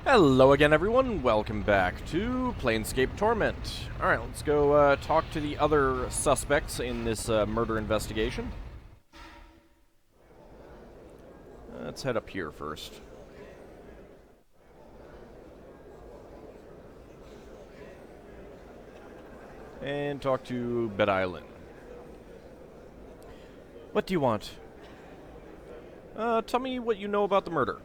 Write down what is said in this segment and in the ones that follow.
Hello again, everyone. Welcome back to Planescape Torment. Alright, let's go talk to the other suspects in this murder investigation. Let's head up here first. And talk to Bet Island. What do you want? Tell me what you know about the murder.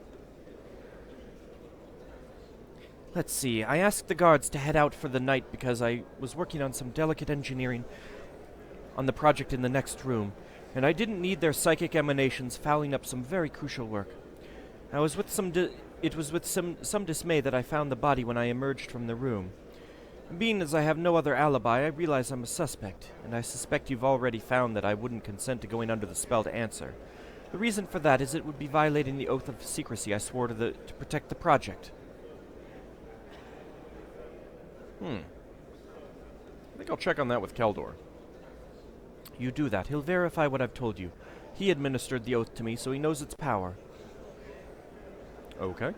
Let's see, I asked the guards to head out for the night because I was working on some delicate engineering on the project in the next room, and I didn't need their psychic emanations fouling up some very crucial work. It was with some dismay that I found the body when I emerged from the room. Being as I have no other alibi, I realize I'm a suspect, and I suspect you've already found that I wouldn't consent to going under the spell to answer. The reason for that is it would be violating the oath of secrecy I swore to protect the project. I think I'll check on that with Keldor. You do that. He'll verify what I've told you. He administered the oath to me, so he knows its power. Okay.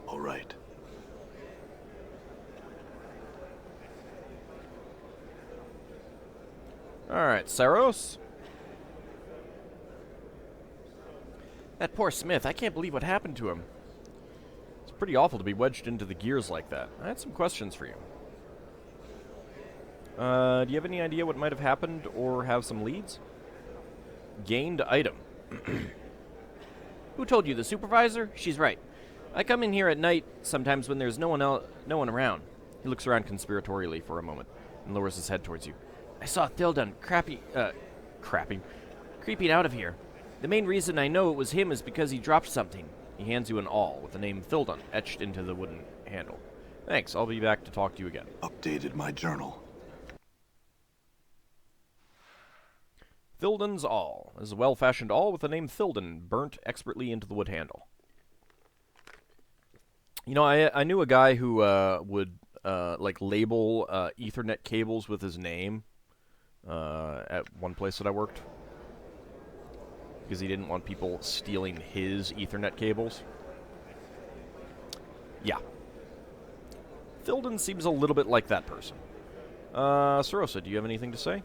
All right. Alright, Saros? That poor Smith, I can't believe what happened to him. It's pretty awful to be wedged into the gears like that. I had some questions for you. Do you have any idea what might have happened or have some leads? Gained item. Who told you, the supervisor? She's right. I come in here at night sometimes when there's no one around. He looks around conspiratorially for a moment and lowers his head towards you. I saw Thildun creeping out of here. The main reason I know it was him is because he dropped something. He hands you an awl with the name Thildun etched into the wooden handle. Thanks, I'll be back to talk to you again. Updated my journal. Thildun's awl is a well-fashioned awl with the name Thildun burnt expertly into the wood handle. You know, I knew a guy who would like label Ethernet cables with his name at one place that I worked, because he didn't want people stealing his Ethernet cables. Yeah. Thildun seems a little bit like that person. Sarosa, do you have anything to say?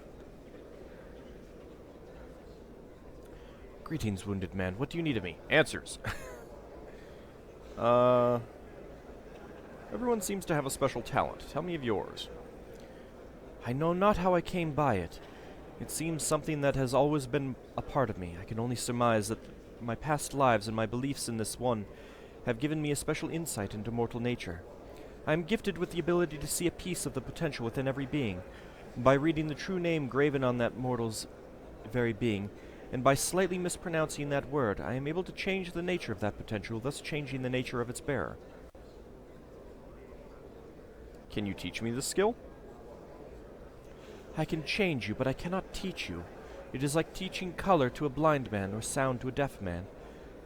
Greetings, wounded man. What do you need of me? Answers. Everyone seems to have a special talent. Tell me of yours. I know not how I came by it. It seems something that has always been a part of me. I can only surmise that my past lives and my beliefs in this one have given me a special insight into mortal nature. I am gifted with the ability to see a piece of the potential within every being. By reading the true name graven on that mortal's very being, and by slightly mispronouncing that word, I am able to change the nature of that potential, thus changing the nature of its bearer. Can you teach me this skill? I can change you, but I cannot teach you. It is like teaching color to a blind man or sound to a deaf man.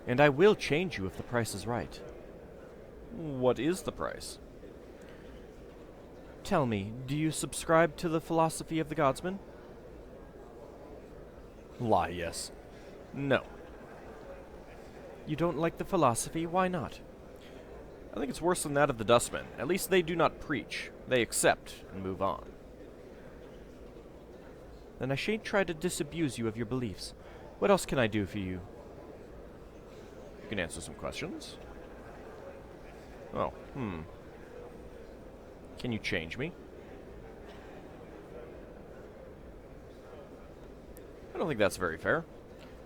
And I will change you if the price is right. What is the price? Tell me, do you subscribe to the philosophy of the Godsman? Lie, yes. No. You don't like the philosophy? Why not? I think it's worse than that of the Dustmen. At least they do not preach. They accept and move on. Then I shan't try to disabuse you of your beliefs. What else can I do for you? You can answer some questions. Oh, Can you change me? I don't think that's very fair.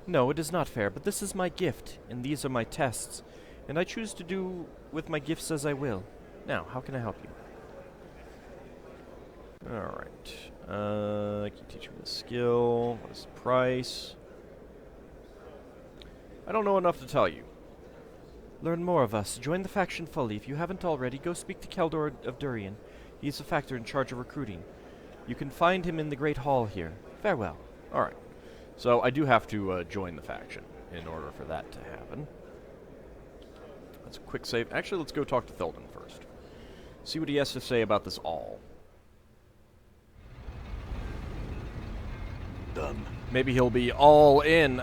No, it is not fair, but this is my gift, and these are my tests, and I choose to do with my gifts as I will. Now, how can I help you? Alright. Can you teach me the skill? What is the price? I don't know enough to tell you. Learn more of us. Join the faction fully. If you haven't already, go speak to Keldor of Durian. He is a factor in charge of recruiting. You can find him in the Great Hall here. Farewell. Alright. So I do have to join the faction in order for that to happen. That's a quick save. Actually, let's go talk to Thildun first. See what he has to say about this awl. Done. Maybe he'll be all in.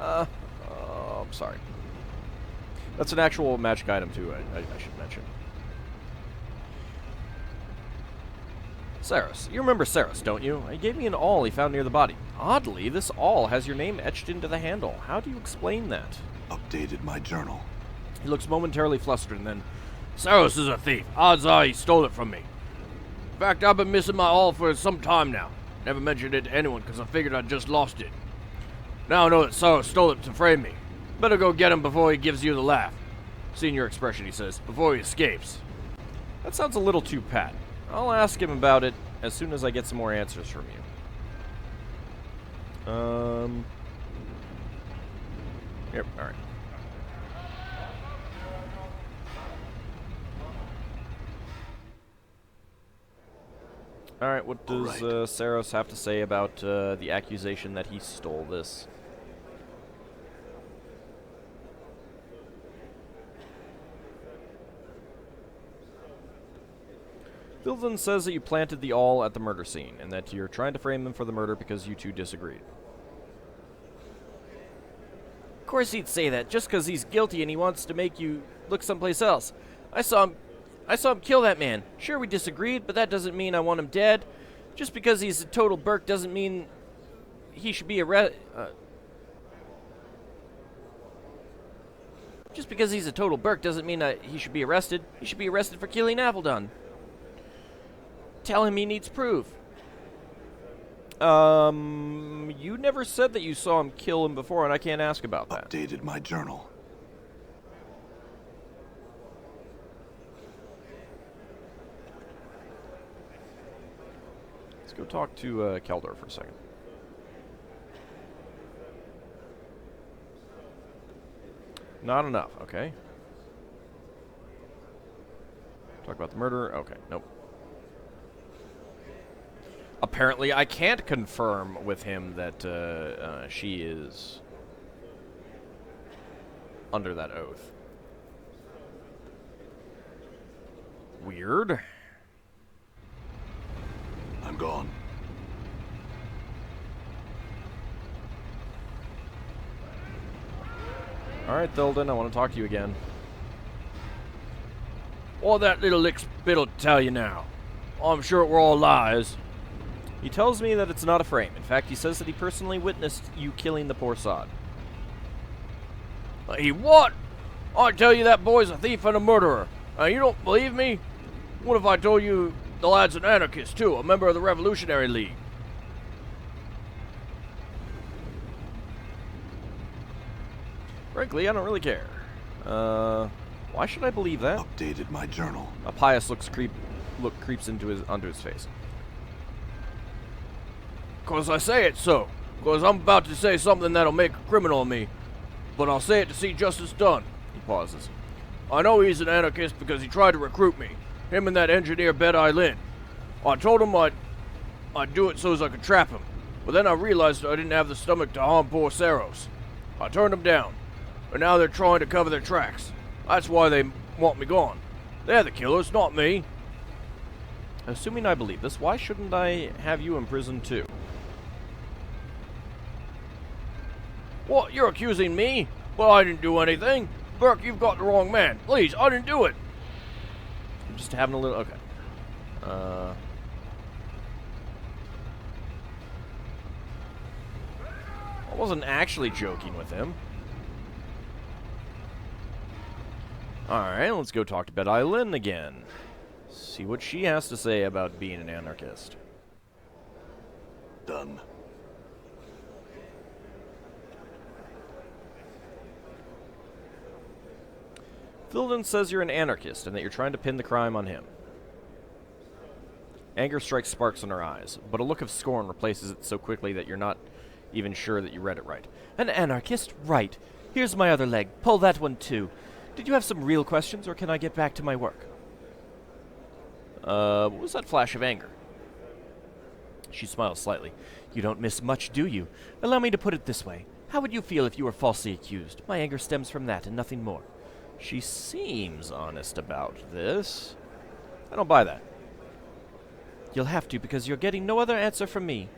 I'm sorry. That's an actual magic item, too, I should mention. Saros. You remember Saros, don't you? He gave me an awl he found near the body. Oddly, this awl has your name etched into the handle. How do you explain that? Updated my journal. He looks momentarily flustered and then... Saros is a thief. Odds are he stole it from me. In fact, I've been missing my awl for some time now. Never mentioned it to anyone because I figured I'd just lost it. Now I know that Saros stole it to frame me. Better go get him before he gives you the laugh. Seeing your expression, he says, before he escapes. That sounds a little too pat. I'll ask him about it as soon as I get some more answers from you. Yep, alright. Alright, what does Saros have to say about the accusation that he stole this? Thilden says that you planted the awl at the murder scene, and that you're trying to frame him for the murder because you two disagreed. Of course he'd say that, just because he's guilty and he wants to make you look someplace else. I saw him kill that man. Sure, we disagreed, but that doesn't mean I want him dead. Just because he's a total Burke doesn't mean he should be arrested. Just because he's a total Burke doesn't mean he should be arrested. He should be arrested for killing Aveldon. Tell him he needs proof. You never said that you saw him kill him before, and I can't ask about that. Updated my journal. Let's go talk to Keldor for a second. Not enough, okay. Talk about the murder, okay, nope. Apparently, I can't confirm with him that she is under that oath. Weird. I'm gone. Alright, Thilden, I want to talk to you again. All that little lickspit'll tell you now. I'm sure it were all lies. He tells me that it's not a frame. In fact, he says that he personally witnessed you killing the poor sod. He what? I tell you that boy's a thief and a murderer. You don't believe me? What if I told you the lad's an anarchist, too, a member of the Revolutionary League? Frankly, I don't really care. Why should I believe that? Updated my journal. A pious look creeps onto his face. 'Cause I say it so. 'Cause I'm about to say something that'll make a criminal of me. But I'll say it to see justice done. He pauses. I know he's an anarchist because he tried to recruit me. Him and that engineer Bed-Eye Lynn. I told him I'd do it so as I could trap him. But then I realized I didn't have the stomach to harm poor Saros. I turned him down. And now they're trying to cover their tracks. That's why they want me gone. They're the killers, not me. Assuming I believe this, why shouldn't I have you in prison too? What, you're accusing me? Well, I didn't do anything. Burke, you've got the wrong man. Please, I didn't do it. I'm just having a little... Okay. I wasn't actually joking with him. Alright, let's go talk to Bed-Eye Lynn again. See what she has to say about being an anarchist. Done. Thilden says you're an anarchist and that you're trying to pin the crime on him. Anger strikes sparks in her eyes, but a look of scorn replaces it so quickly that you're not even sure that you read it right. An anarchist? Right. Here's my other leg. Pull that one too. Did you have some real questions, or can I get back to my work? What was that flash of anger? She smiles slightly. You don't miss much, do you? Allow me to put it this way. How would you feel if you were falsely accused? My anger stems from that and nothing more. She seems honest about this. I don't buy that. You'll have to, because you're getting no other answer from me.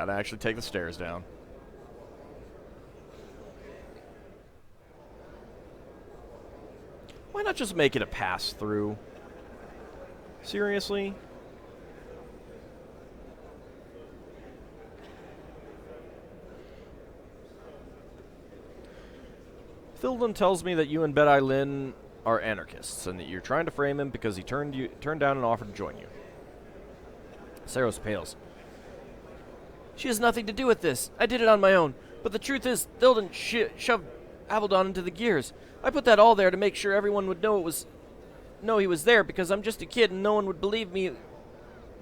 Gotta actually take the stairs down. Why not just make it a pass-through? Seriously? Thilden tells me that you and Bed-Eye Lynn are anarchists, and that you're trying to frame him because he turned down an offer to join you. Saros pales. She has nothing to do with this. I did it on my own. But the truth is, Thilden shoved Avaldon into the gears. I put that all there to make sure everyone would know he was there, because I'm just a kid and no one would believe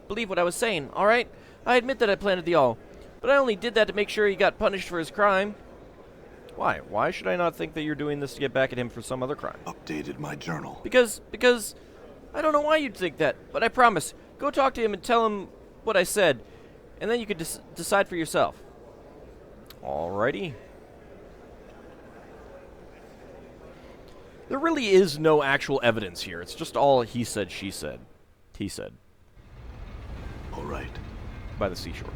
what I was saying, alright? I admit that I planted the all. But I only did that to make sure he got punished for his crime. Why? Why should I not think that you're doing this to get back at him for some other crime? Updated my journal. Because, I don't know why you'd think that, but I promise. Go talk to him and tell him what I said, and then you could decide for yourself. Alrighty. There really is no actual evidence here. It's just all he said, she said. He said. All right. By the seashore.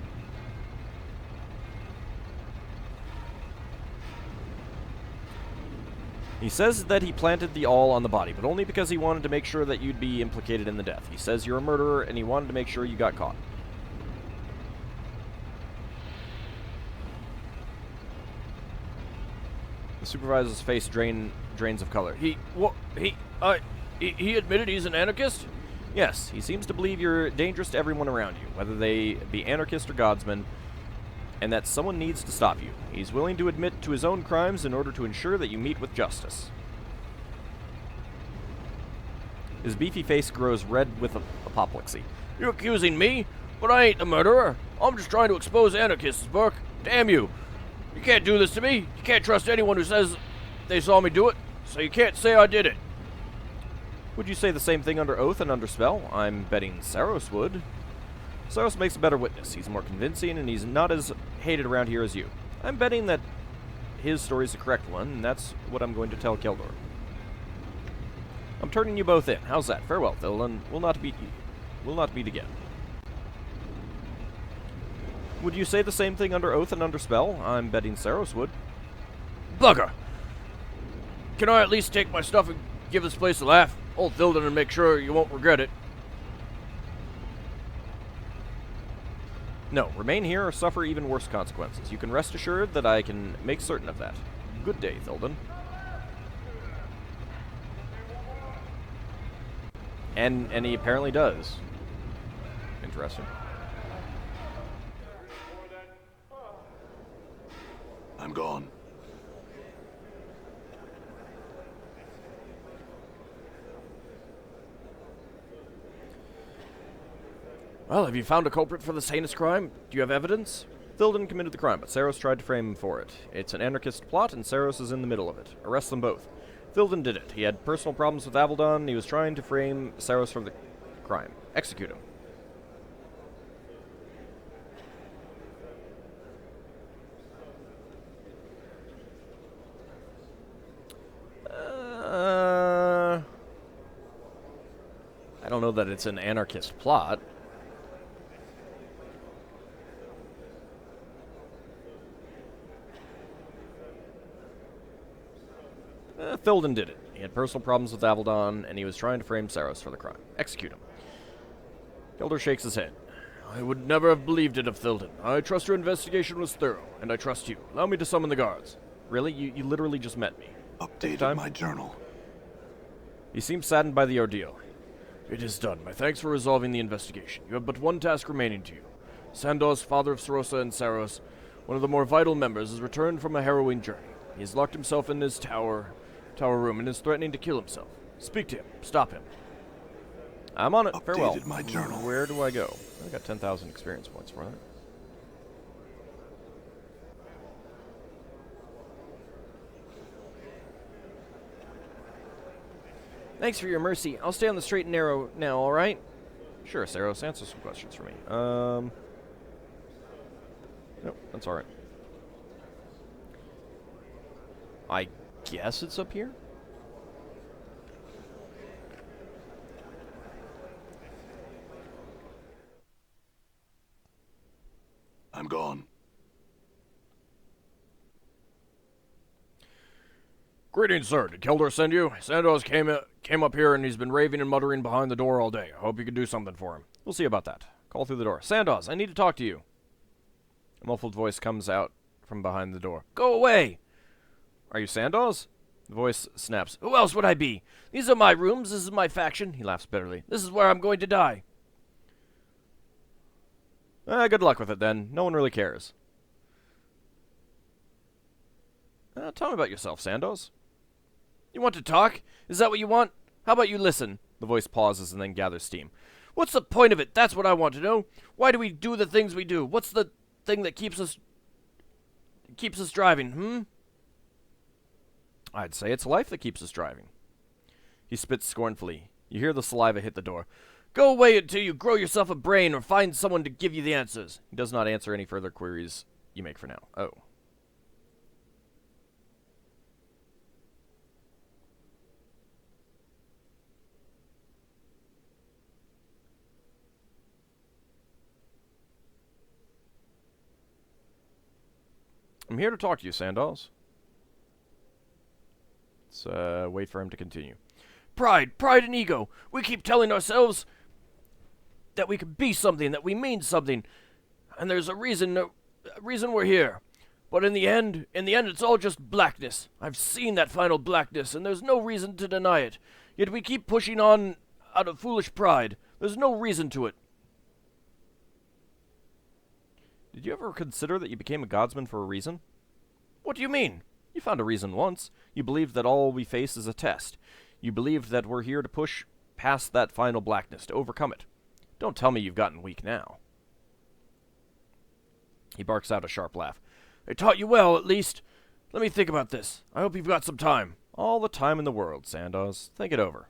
He says that he planted the awl on the body, but only because he wanted to make sure that you'd be implicated in the death. He says you're a murderer, and he wanted to make sure you got caught. The supervisor's face drains of color. He admitted he's an anarchist? Yes, he seems to believe you're dangerous to everyone around you, whether they be anarchist or godsmen, and that someone needs to stop you. He's willing to admit to his own crimes in order to ensure that you meet with justice. His beefy face grows red with apoplexy. You're accusing me? But I ain't the murderer. I'm just trying to expose anarchists, Burke. Damn you. You can't do this to me. You can't trust anyone who says they saw me do it, so you can't say I did it. Would you say the same thing under oath and under spell? I'm betting Saros would. Saros makes a better witness. He's more convincing, and he's not as hated around here as you. I'm betting that his story's the correct one, and that's what I'm going to tell Keldor. I'm turning you both in. How's that? Farewell, Thilden. We'll not meet again. Would you say the same thing under oath and under spell? I'm betting Saros would. Bugger! Can I at least take my stuff and give this place a laugh? Old Thilden and make sure you won't regret it. No, remain here or suffer even worse consequences. You can rest assured that I can make certain of that. Good day, Thilden. And he apparently does. Interesting. I'm gone. Well, have you found a culprit for this heinous crime? Do you have evidence? Thilden committed the crime, but Saros tried to frame him for it. It's an anarchist plot, and Saros is in the middle of it. Arrest them both. Thilden did it. He had personal problems with Avaldon, and he was trying to frame Saros for the crime. Execute him. I don't know that it's an anarchist plot. Thilden did it. He had personal problems with Avaldon, and he was trying to frame Saros for the crime. Execute him. Keldor shakes his head. I would never have believed it of Thilden. I trust your investigation was thorough, and I trust you. Allow me to summon the guards. Really? You literally just met me. Updated my journal. He seems saddened by the ordeal. It is done. My thanks for resolving the investigation. You have but one task remaining to you. Sandos, father of Sarosa and Saros, one of the more vital members, has returned from a harrowing journey. He has locked himself in his tower room and is threatening to kill himself. Speak to him. Stop him. I'm on it. Updated Farewell. my journal. Where do I go? I got 10,000 experience points for that. Thanks for your mercy. I'll stay on the straight and narrow now, alright? Sure, Saros. Answer some questions for me. Nope, that's alright. I guess it's up here? I'm I'm gone. Greetings, sir. Did Keldor send you? Sandoz came up here and he's been raving and muttering behind the door all day. I hope you can do something for him. We'll see about that. Call through the door. Sandoz, I need to talk to you. A muffled voice comes out from behind the door. Go away! Are you Sandoz? The voice snaps. Who else would I be? These are my rooms. This is my faction. He laughs bitterly. This is where I'm going to die. Good luck with it, then. No one really cares. Tell me about yourself, Sandoz. You want to talk? Is that what you want? How about you listen? The voice pauses and then gathers steam. What's the point of it? That's what I want to know. Why do we do the things we do? What's the thing that keeps us driving, I'd say it's life that keeps us driving. He spits scornfully. You hear the saliva hit the door. Go away until you grow yourself a brain or find someone to give you the answers. He does not answer any further queries you make for now. Oh. I'm here to talk to you, Sandoz. Let's wait for him to continue. Pride and ego. We keep telling ourselves that we can be something, that we mean something, and there's a reason we're here. But in the end, it's all just blackness. I've seen that final blackness, and there's no reason to deny it. Yet we keep pushing on out of foolish pride. There's no reason to it. Did you ever consider that you became a godsman for a reason? What do you mean? You found a reason once. You believed that all we face is a test. You believed that we're here to push past that final blackness, to overcome it. Don't tell me you've gotten weak now. He barks out a sharp laugh. They taught you well, at least. Let me think about this. I hope you've got some time. All the time in the world, Sandoz. Think it over.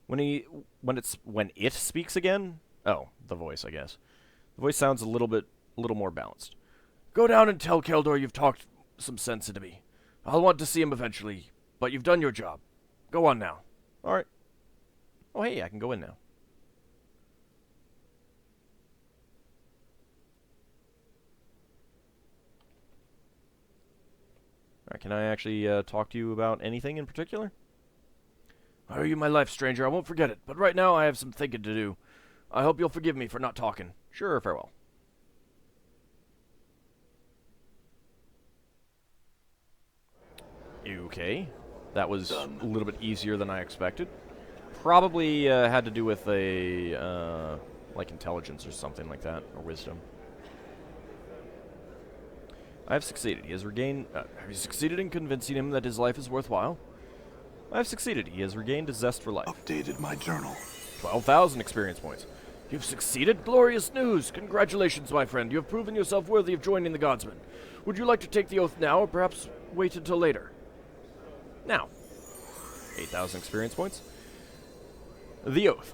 When it speaks again? Oh, the voice, I guess. The voice sounds a little more balanced. Go down and tell Keldor you've talked some sense into me. I'll want to see him eventually, but you've done your job. Go on now. All right. Oh, hey, I can go in now. All right, can I actually talk to you about anything in particular? I owe you my life, stranger. I won't forget it, but right now I have some thinking to do. I hope you'll forgive me for not talking. Sure, farewell. Okay. That was a little bit easier than I expected. Probably had to do with a, like intelligence or something like that, or wisdom. I have succeeded. He has regained... have you succeeded in convincing him that his life is worthwhile? I have succeeded. He has regained his zest for life. Updated my journal. 12,000 experience points. You've succeeded? Glorious news! Congratulations, my friend. You have proven yourself worthy of joining the Godsmen. Would you like to take the oath now, or perhaps wait until later? Now. 8,000 experience points. The oath.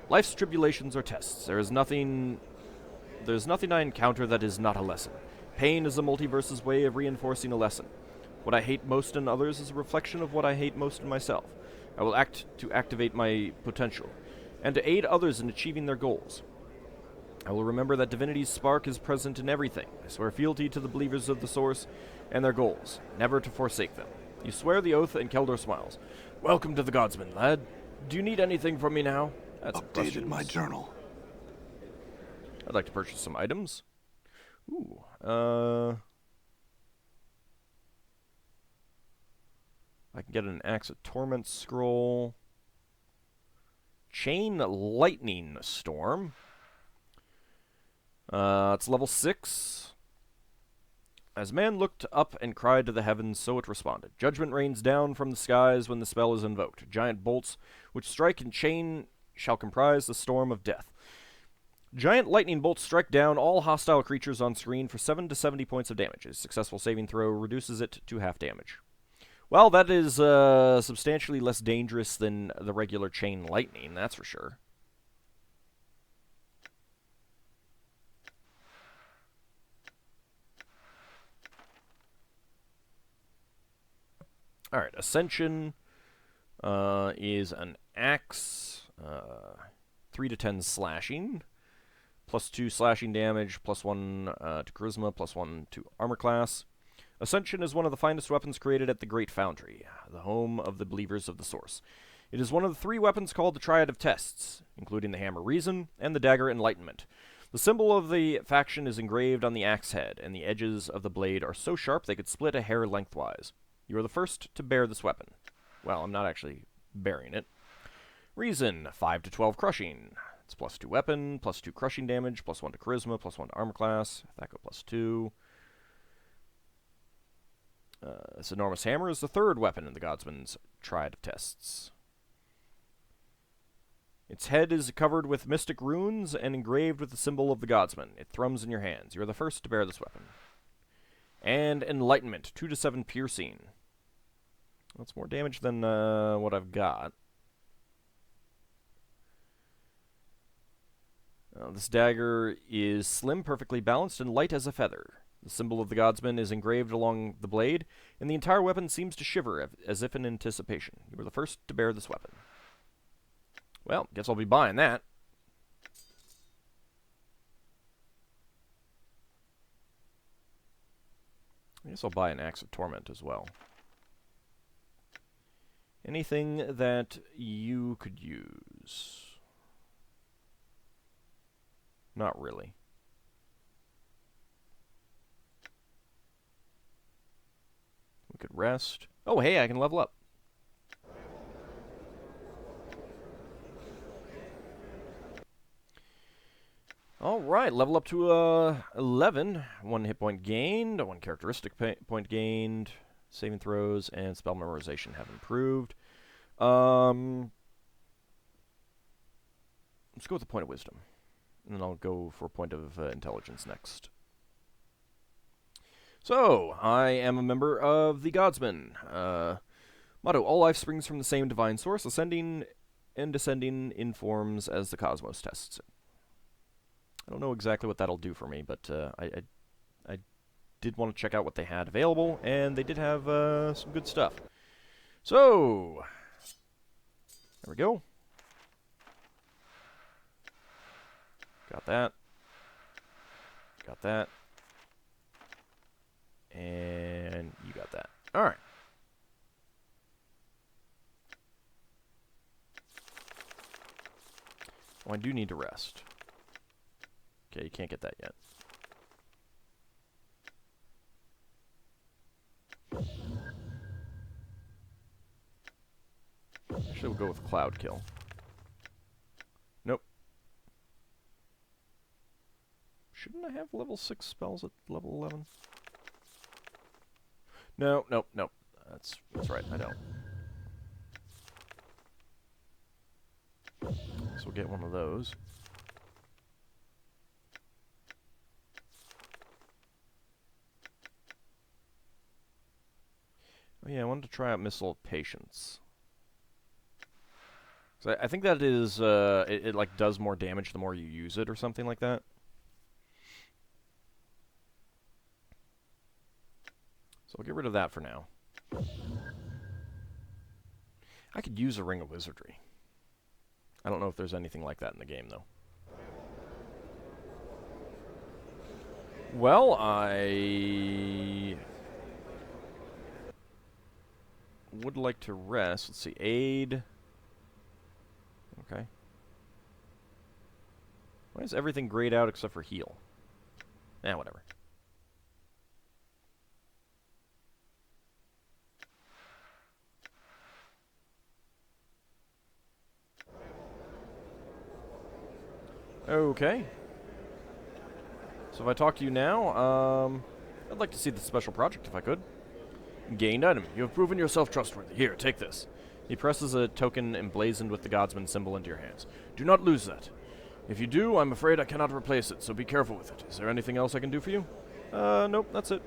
Life's tribulations are tests. There's nothing I encounter that is not a lesson. Pain is a multiverse's way of reinforcing a lesson. What I hate most in others is a reflection of what I hate most in myself. I will act to activate my potential, and to aid others in achieving their goals. I will remember that divinity's spark is present in everything. I swear fealty to the believers of the Source and their goals, never to forsake them. You swear the oath, and Keldor smiles. Welcome to the Godsmen, lad. Do you need anything from me now? That's updated my journal. I'd like to purchase some items. Ooh, I can get an Axe of Torment scroll. Chain Lightning Storm. It's level 6. As man looked up and cried to the heavens, so it responded. Judgment rains down from the skies when the spell is invoked. Giant bolts, which strike in chain, shall comprise the storm of death. Giant lightning bolts strike down all hostile creatures on screen for 7 to 70 points of damage. A successful saving throw reduces it to half damage. Well, that is substantially less dangerous than the regular chain lightning, that's for sure. Alright, Ascension is an axe, 3 to 10 slashing, +2 slashing damage, +1 to charisma, +1 to armor class. Ascension is one of the finest weapons created at the Great Foundry, the home of the Believers of the Source. It is one of the 3 weapons called the Triad of Tests, including the Hammer Reason and the Dagger Enlightenment. The symbol of the faction is engraved on the axe head, and the edges of the blade are so sharp they could split a hair lengthwise. You are the first to bear this weapon. Well, I'm not actually bearing it. Reason, 5 to 12 crushing. It's +2 weapon, +2 crushing damage, +1 to charisma, +1 to armor class. That go +2. This enormous hammer is the 3rd weapon in the Godsman's Triad of Tests. Its head is covered with mystic runes and engraved with the symbol of the Godsman. It thrums in your hands. You are the first to bear this weapon. And Enlightenment, 2 to 7 piercing. That's more damage than what I've got. This dagger is slim, perfectly balanced, and light as a feather. The symbol of the Godsman is engraved along the blade, and the entire weapon seems to shiver as if in anticipation. You were the first to bear this weapon. Well, guess I'll be buying that. I guess I'll buy an Axe of Torment as well. Anything that you could use? Not really. We could rest. Oh, hey, I can level up. Alright, level up to 11. 1 hit point gained, 1 characteristic point gained. Saving throws and spell memorization have improved. Let's go with a point of wisdom. And then I'll go for a point of intelligence next. So, I am a member of the Godsman. Motto, all life springs from the same divine source, ascending and descending in forms as the cosmos tests it. I don't know exactly what that'll do for me, but I did want to check out what they had available, and they did have some good stuff. So, there we go. Got that. Got that. And you got that. Alright. Oh, I do need to rest. Okay, you can't get that yet. Actually, we'll go with Cloud Kill. Nope. Shouldn't I have level 6 spells at level 11? No, nope, nope. That's right, I don't. So we'll get one of those. Oh yeah, I wanted to try out Missile of Patience. So I think that is, it like does more damage the more you use it or something like that. So I'll get rid of that for now. I could use a Ring of Wizardry. I don't know if there's anything like that in the game, though. Well, I would like to rest. Let's see, aid. Okay. Why is everything grayed out except for heal? Eh, whatever. Okay. So if I talk to you now, I'd like to see the special project if I could. Gained item. You have proven yourself trustworthy. Here, take this. He presses a token emblazoned with the Godsman symbol into your hands. Do not lose that. If you do, I'm afraid I cannot replace it, so be careful with it. Is there anything else I can do for you? Nope, that's it.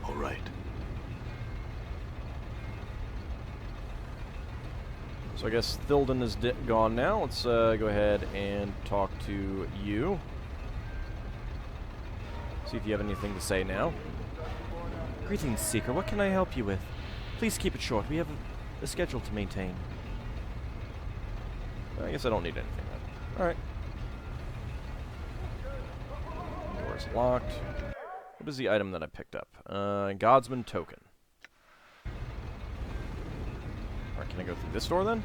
All right. So I guess Thilden is gone now. Let's go ahead and talk to you. See if you have anything to say now. Greetings, Seeker. What can I help you with? Please keep it short. We have a schedule to maintain. I guess I don't need anything then. Alright. Door's locked. What is the item that I picked up? Godsman token. Alright, can I go through this door then?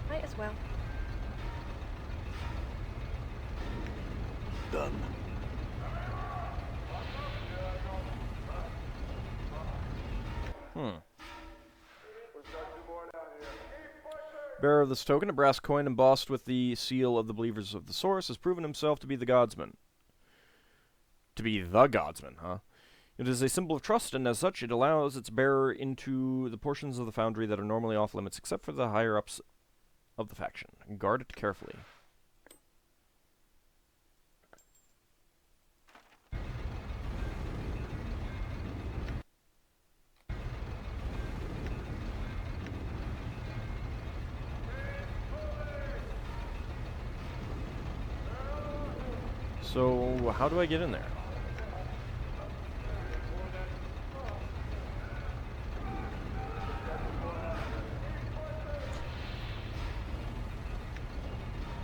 Might as well. Done. Bearer of this token, a brass coin embossed with the seal of the Believers of the Source, has proven himself to be the Godsman. To be the Godsman, huh? It is a symbol of trust, and as such, it allows its bearer into the portions of the foundry that are normally off limits, except for the higher-ups of the faction. Guard it carefully. So, how do I get in there?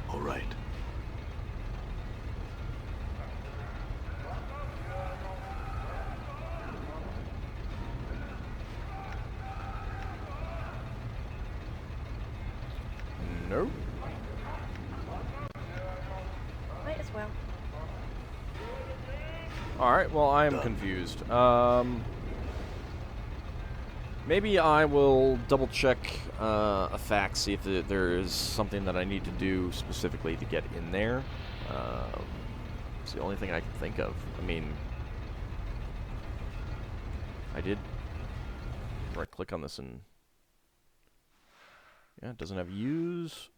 All right. Nope. Might as well. Alright, well, I am confused. Maybe I will double-check a fax, see if there is something that I need to do specifically to get in there. It's the only thing I can think of. I mean, I did right-click on this and... yeah, it doesn't have use.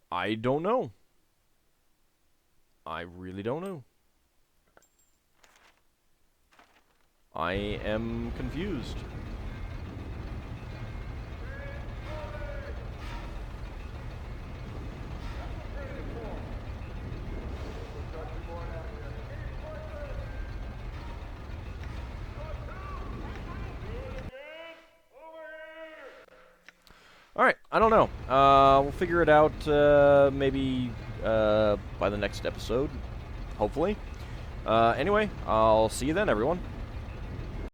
I don't know. I really don't know. I am confused. Alright, I don't know. We'll figure it out maybe by the next episode, hopefully. Anyway, I'll see you then, everyone.